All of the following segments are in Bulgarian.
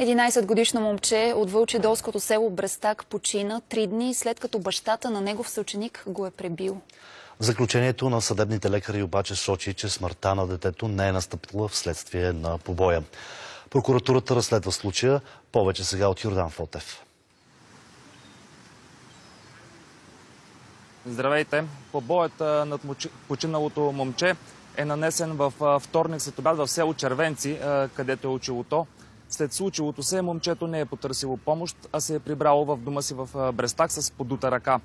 11-годишно момче от вълчедолското село Брестак почина 3 дни след като бащата на негов съученик го е пребил. Заключението на съдебните лекари обаче сочи, че смъртта на детето не е настъпила вследствие на побоя. Прокуратурата разследва случая. Повече сега от Йордан Фотев. Здравейте! Побоят над починалото момче е нанесен във вторник след обяд в село Червенци, където е учило то. След случилото се, момчето не е потърсило помощ, а се е прибрало в дома си в Брестак с подута ръка.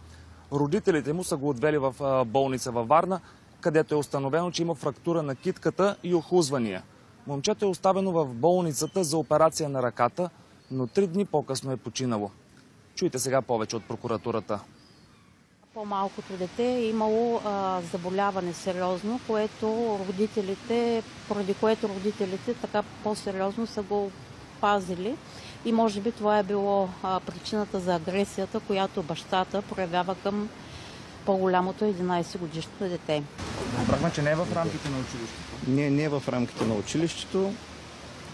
Родителите му са го отвели в болница във Варна, където е установено, че има фрактура на китката и охлузвания. Момчето е оставено в болницата за операция на ръката, но 3 дни по-късно е починало. Чуйте сега повече от прокуратурата. По-малкото дете е имало заболяване сериозно, поради което родителите така по-сериозно са го пазили. И може би това е било причината за агресията, която бащата проявява към по-голямото 11-годишно дете. Разбрахме, че не е в рамките на училището. Не е в рамките на училището.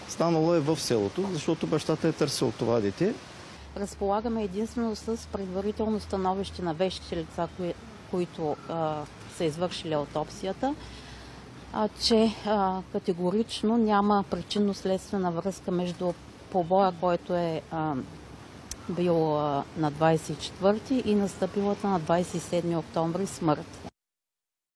Станало е в селото, защото бащата е търсил това дете. Разполагаме единствено с предварително становище на вещите лица, които са извършили аутопсията, че категорично няма причинно-следствена връзка между побоя, който е бил на 24 и настъпилата на 27 октомври смърт.